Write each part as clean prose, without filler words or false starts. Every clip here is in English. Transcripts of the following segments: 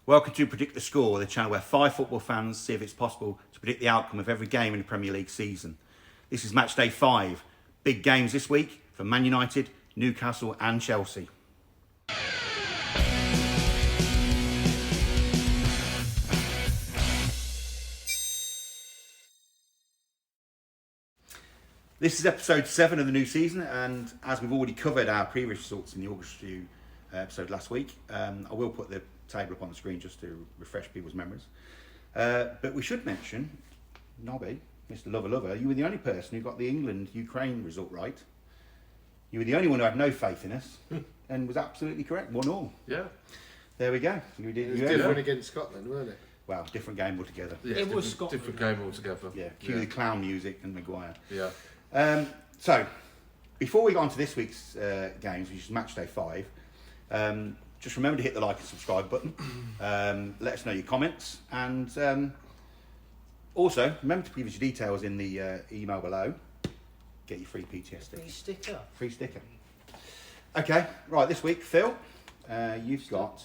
Welcome to Predict the Score, the channel where 5 football fans see if it's possible to predict the outcome of every game in the Premier League season. This is match day 5. Big games this week for Man United, Newcastle and Chelsea. This is episode 7 of the new season, and as we've already covered our previous results in the August review episode last week, I will put the table up on the screen just to refresh people's memories. But we should mention, Nobby, Mr. Lover, you were the only person who got the England-Ukraine result right. You were the only one who had no faith in us and was absolutely correct, 1-1. Yeah. There we go. It was different against Scotland, weren't it? Well, different game altogether. Yeah, it was Scotland. Different game altogether. Yeah, cue the clown music and Maguire. Yeah. So, before we go on to this week's games, which is match day 5, just remember to hit the like and subscribe button. Let us know your comments, and also remember to give us your details in the email below. Get your free PTS sticker. Free sticker. Okay, right. This week, Phil, you've got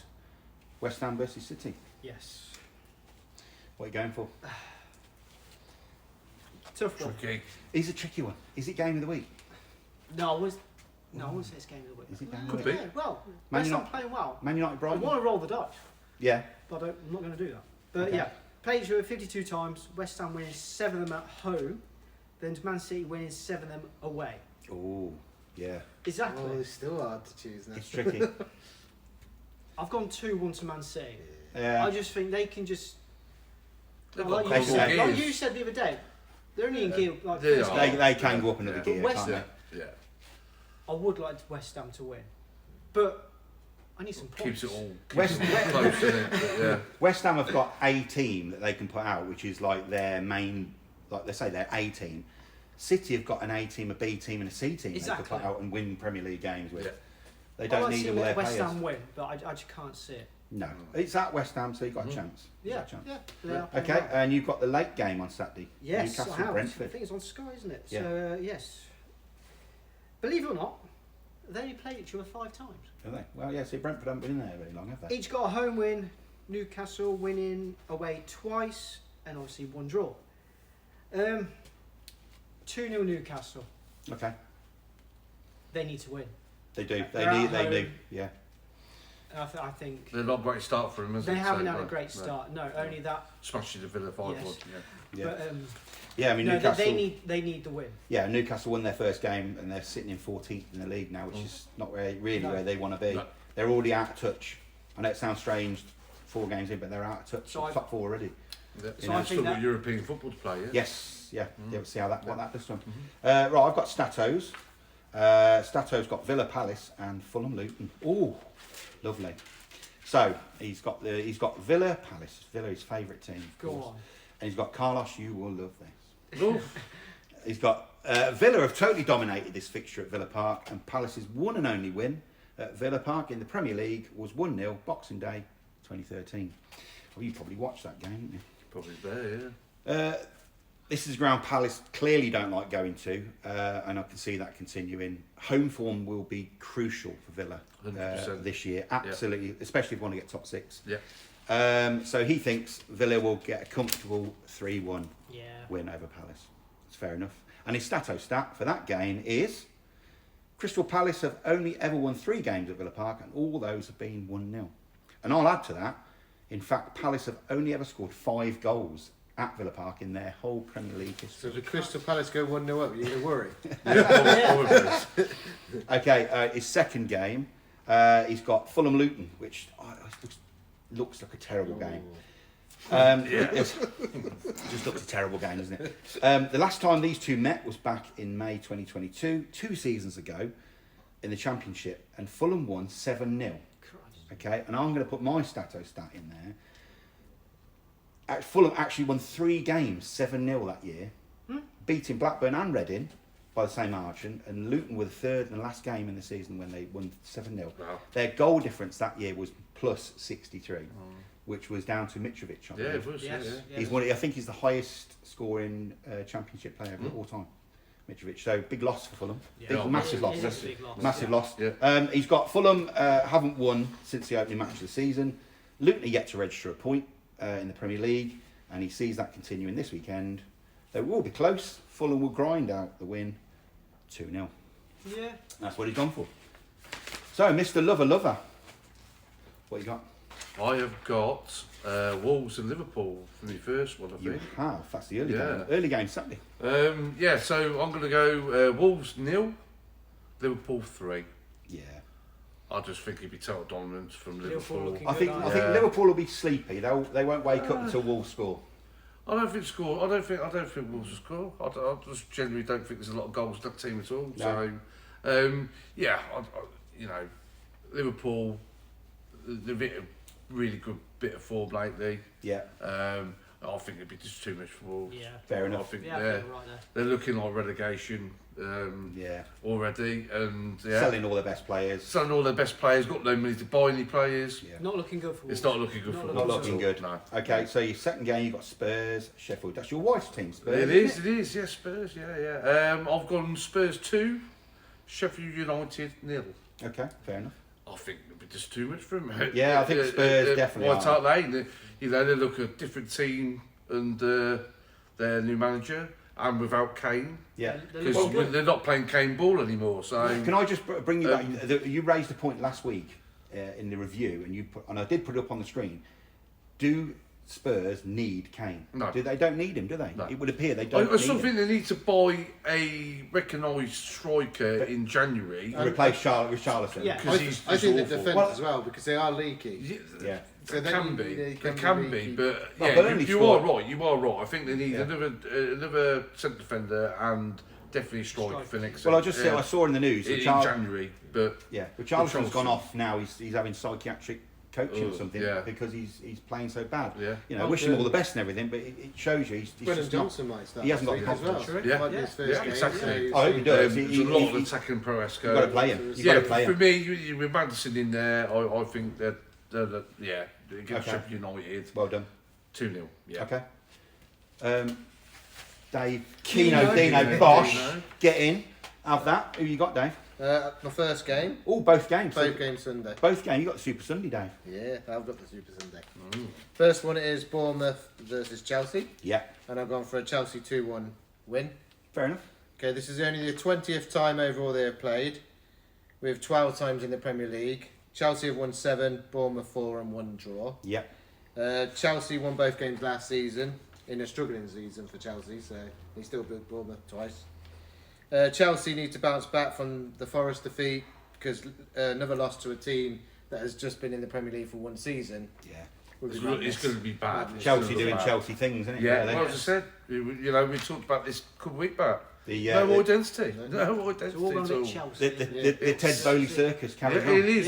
West Ham versus City. Yes. What are you going for? Tough one. Tricky. Is a tricky one. Is it game of the week? No, I wouldn't say it's game of the week. Is it game of Could the be. week? Yeah, well, Man West Ham United- playing well. Man United, I Brighton. want to roll the dice, Yeah. but I'm not going to do that. But Okay. yeah, played each other 52 times. West Ham winning 7 of them at home. Then Man City winning 7 of them away. Oh, yeah. Exactly. Oh, it's still hard to choose now. It's tricky. I've gone 2-1 to Man City. Yeah. I just think they can just... They've like, got you global said, like gears. you said the other day, they're only in gear like They first are. game. They can go up another Yeah. gear, But can't West- they? Yeah. I would like West Ham to win. But I need some points. Keeps it all West- close, isn't it? But yeah. West Ham have got a team that they can put out, which is like their main, like they say their A team. City have got an A team, a B team, and a C team they Exactly. can put out and win Premier League games with. Yeah. They I don't like need seeing all their West players. Ham win, but I just can't see it. No, it's at West Ham, so you've got a chance. You've Yeah, got a chance. yeah. They are playing Okay, well. and you've got the late game on Saturday. Yes, Newcastle I have. I Brentford. think it's on Sky, isn't it? Yeah. So, yes. Believe it or not, they only played each other 5 times. Are they? Well, yeah. See, Brentford haven't been in there very long, have they? Each got a home win. Newcastle winning away twice, and obviously 1 draw. 2-0 Newcastle. Okay, They need to win. they do. They're at They do. home. Yeah. And I think They're not a great start for them, is it? they haven't So, had a no, great no. start. No, only that. Smashing the Villa 5-1. Yes. Yeah. But, Yeah. I mean, no, Newcastle. they need the win. Yeah, Newcastle won their first game and they're sitting in 14th in the league now, which is not really No. where they want to be. No. They're already out of touch. I know it sounds strange, 4 games in, but they're out of touch. So Top 4 already. Yeah. You So know, I Still think got that European football to play, yeah? Yes, yeah. We'll see how what that does to them. Mm-hmm. Right, I've got Statto's. Statto's got Villa Palace and Fulham Luton. Oh, lovely. So he's got Villa Palace. Villa his favourite team. Of go course. on. And he's got Carlos. You will love this. Oof. He's got Villa have totally dominated this fixture at Villa Park, and Palace's one and only win at Villa Park in the Premier League was 1-0 Boxing Day 2013. Well, you probably watched that game, didn't you? Probably there, yeah. This is a ground Palace clearly don't like going to, and I can see that continuing. Home form will be crucial for Villa 100%. this year, absolutely, especially if you want to get top 6. Yeah. So he thinks Villa will get a comfortable 3-1 Yeah. win over Palace. It's fair enough. And his Statto stat for that game is Crystal Palace have only ever won 3 games at Villa Park, and all those have been 1-0. And I'll add to that, in fact, Palace have only ever scored 5 goals at Villa Park in their whole Premier League So history. if the Crystal Palace go 1-0 up, you're going to worry. Yeah. Okay, his second game, he's got Fulham Luton, which looks like a terrible game. It just looks a terrible game, doesn't it? The last time these two met was back in May 2022, 2 seasons ago, in the Championship, and Fulham won 7-0. Okay, and I'm going to put my Statto stat in there. Fulham actually won 3 games 7-0 that year, beating Blackburn and Reading by the same margin, and Luton were the third and last game in the season when they won 7-0. Wow. Their goal difference that year was plus 63, which was down to Mitrovic. I Yeah, believe. it was, Yes. yeah. He's I think he's the highest scoring Championship player of all time, Mitrovic. So big loss for Fulham. Yeah. Massive loss. It is a big loss. Massive Yeah. loss. Yeah. He's got Fulham haven't won since the opening match of the season. Luton are yet to register a point in the Premier League, and he sees that continuing this weekend. They will be close. Fulham will grind out the win 2-0. Yeah. That's what he's gone for. So, Mr. Lover, what you got? I have got Wolves and Liverpool for the first one, I You think. have. That's the early Yeah. game. Early game Saturday. Yeah, so I'm going to go Wolves 0, Liverpool 3. Yeah. I just think it'd be total dominance from Liverpool Liverpool. looking I think good, I think Yeah. Liverpool will be sleepy. They won't wake up until Wolves score. I don't think Wolves will score. I just generally don't think there's a lot of goals in that team at all. No. So, yeah, you know, Liverpool, they've hit a really good bit of form lately. Yeah. I think it'd be just too much for Wolves. Yeah. Fair I enough. think Yeah, I they're, think you're right there. they're looking like relegation Yeah. already, and yeah, Selling all their best players. selling all their best players. Got no money to buy any players. Yeah. Not looking good for Wolves. It's not looking good Not for looking Not Wolves looking at all. good. No. Okay, so your second game you got Spurs, Sheffield. That's your wife's team, Spurs. It isn't is, yes, Spurs, yeah. I've gone Spurs 2, Sheffield United 0. Okay, fair enough. I think it'd be just too much for them. Yeah, I think Spurs definitely White are. Hart Lane, you know, they look a different team and their new manager, and without Kane, Yeah. They're because looking good. they're not playing Kane ball anymore. So Can I just bring you back? Um, You raised a point last week in the review, and I did put it up on the screen. Do Spurs need Kane? No. They don't need him, do they? No. It would appear they I don't need still him. think they need to buy a recognised striker in January. Replace Richarlison. Yeah. Because I think the awful. defence Well- as well, because they are leaky. Yeah. So They then can you- be, they they can can be be, leaky. but Well, yeah, Burnley you scored. are right. You are right. I think they need Yeah. another centre defender and definitely a striker Striker. for next. Well, I saw in the news. in Richarlison- January, but Yeah, Richarlison's Richarlison. gone off now. He's having psychiatric coaching or Oh, something yeah. because he's playing so bad. yeah, You know, Oh, wish him all good. the best and everything, but it shows you he's Brennan just not. Johnson might start. he hasn't this got week the as well. confidence. Yeah. Might be his Yeah, first game, exactly. so I hope he does. there's a lot of attacking prowess You've going. got to play him. You've Yeah, got to play for him. me, with Madison in there, I think that yeah, against Okay. Sheffield United, Well done. 2-0. Yeah. Okay. Dave, Keno, Dino, Bosch, Keno. get in. Have that. Who you got, Dave? My first game, Oh, both games. both games Sunday. Both games. You got the Super Sunday, Dave. Yeah, I've got the Super Sunday. Mm. First one is Bournemouth versus Chelsea, Yeah. and I've gone for a Chelsea 2-1 win. Fair enough. Okay, this is only the 20th time overall they have played, with 12 times in the Premier League. Chelsea have won 7, Bournemouth 4 and 1 draw. Yeah. Chelsea won both games last season, in a struggling season for Chelsea, so they still beat Bournemouth twice. Chelsea need to bounce back from the Forest defeat, because another loss to a team that has just been in the Premier League for one season. Yeah. would be It's madness. going to be bad. Madness. It's Chelsea gonna be doing bad. Chelsea things, isn't it? Yeah, really? well, as I said, you know, we talked about this a couple of weeks back. The, No more the, identity. No more It's identity all going at to all. be Chelsea. the Ted Bowley circus Yeah, carries it on. is.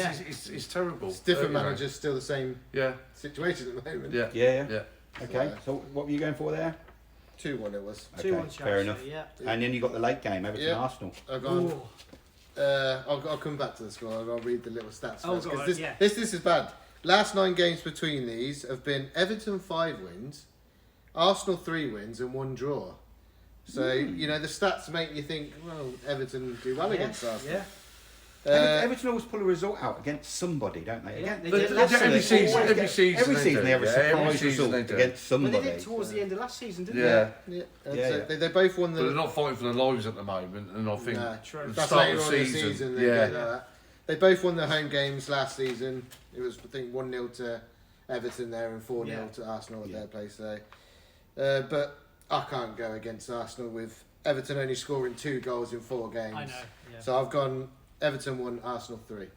Yeah. It's terrible. It's different You know. managers, still the same Yeah, situation at the moment. yeah, Yeah, yeah. yeah. Okay. So what were you going for there? 2-1 it was. 2-1 Okay, Chelsea. fair enough. Yeah. And then you got the late game, Everton Yeah. Arsenal. I've gone. Ooh. I'll come back to the score. I'll read the little stats Oh, first, go 'cause on, this, yeah. this is bad. Last 9 games between these have been Everton 5 wins, Arsenal 3 wins and 1 draw. So you know the stats make you think, well, Everton do well against Arsenal. Yeah. Everton always pull a result out against somebody, don't they? Yeah, Again, they But did last every season. season, every season, Every season they have a do. Yeah, every surprise season result they do. against But they somebody. did towards the end of last season, didn't Yeah. Yeah, and Yeah, so yeah. They both won But they're the. not fighting for their lives at the moment, and I think Nah, True. the that's start later of on the in the season. They yeah, get that. They both won their home games last season. It was I think 1-0 to Everton there and 4-0 Yeah. to Arsenal at Yeah. their place. So, but I can't go against Arsenal with Everton only scoring 2 goals in 4 games. I know. Yeah. So I've gone Everton 1, Arsenal 3.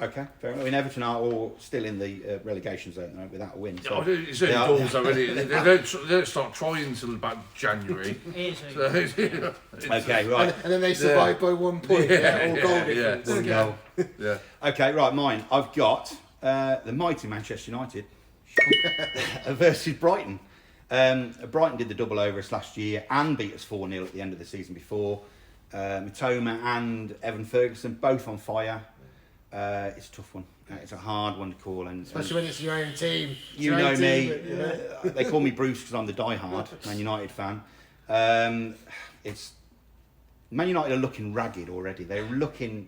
Okay, fair enough. I mean, Everton are all still in the relegation zone though, without a win. So Oh, it's early they are- doors already. They don't start trying until about January. It is. So, it's- Okay, right. And then they survived by 1 point. all goal difference. One goal. yeah. Okay, right, mine. I've got the mighty Manchester United versus Brighton. Brighton did the double over us last year and beat us 4-0 at the end of the season before. Mitoma and Evan Ferguson both on fire. It's a tough one. It's a hard one to call, and Especially when it's your own team. It's you your know own me. team, you know. They call me Bruce because I'm the die-hard Man United fan. It's Man United are looking ragged already. They're looking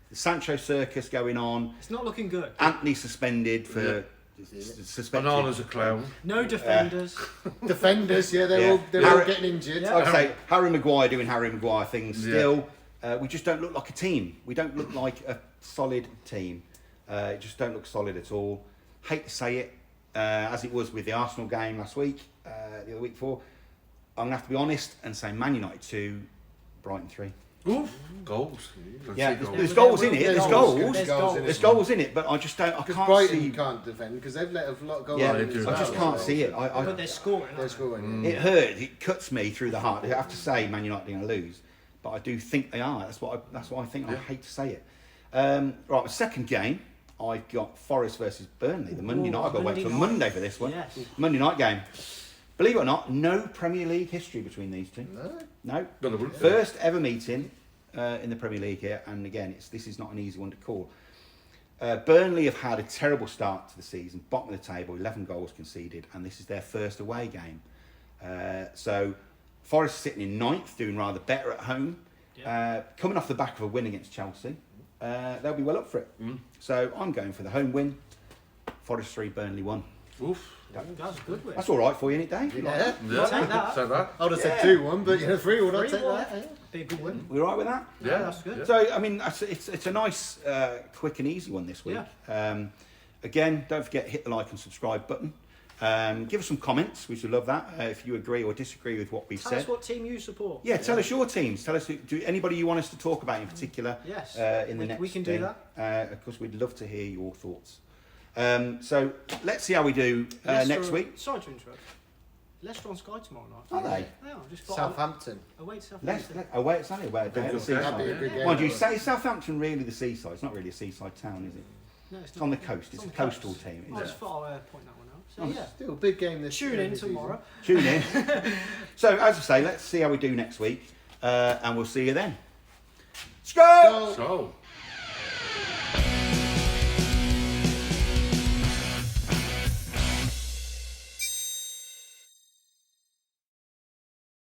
the Sancho circus going on. It's not looking good. Anthony suspended for suspected. Bananas a clown. No defenders. Defenders, yeah, they're Yeah. all getting injured. Yeah. I'd say Harry Maguire doing Harry Maguire things. Still, we just don't look like a team. We don't look like a solid team. Just don't look solid at all. Hate to say it, as it was with the Arsenal game last week, the other week before. I'm gonna have to be honest and say Man United 2, Brighton 3. Oof, goals. Yeah, Goals. there's goals in it. There's There's goals. goals. There's goals. There's goals in it, but I just don't. I Because can't Brighton see. can't defend because they've let a lot of goals. Yeah, in as I I just well. can't see it. But they're scoring. They're aren't scoring. It hurts. It cuts me through the heart. I have to say, Man United are going to lose, but I do think they are. That's what I think. I hate to say it. Right, the second game, I've got Forest versus Burnley. The Monday night. I've got to wait till Monday night. Monday for this one. Yes. Monday night game. Believe it or not, no Premier League history between these two. No. Got the roof. First ever meeting in the Premier League here, and again, this is not an easy one to call. Burnley have had a terrible start to the season, bottom of the table, 11 goals conceded, and this is their first away game. So Forest sitting in ninth, doing rather better at home. Coming off the back of a win against Chelsea, they'll be well up for it. So I'm going for the home win. Forest 3, Burnley 1. Oof. That's a good win. That's all right for you, isn't it, Dave? Yeah. Take that. Take that. I would have said 2-1, but 3-1, I'd take 3-1. that. Yeah. Be a good win. We all right with that? Yeah, that's good. So, I mean, it's a nice, quick and easy one this week. Again, don't forget, hit the like and subscribe button. Give us some comments, we should love that, if you agree or disagree with what we've Tell said. us what team you support. Yeah, tell us your teams. Tell us, do anybody you want us to talk about in particular Yes. in the next we can do thing. that. Of course, we'd love to hear your thoughts. So, let's see how we do Leicester next week. Sorry to interrupt. Leicester on Sky tomorrow night. Are they? Yeah, I just thought Southampton. away to Southampton. Away at Sunday, away at the Good seaside. That'd be a good game. Mind you, say Southampton really the seaside. It's not really a seaside town, is it? No, It's on the coast. It's a on the coastal coast. team. I Isn't just it? thought I'd point that one out. So, yeah. Still a big game this Tune in tomorrow. Tune in. So, as I say, let's see how we do next week, and we'll see you then. Skol! So.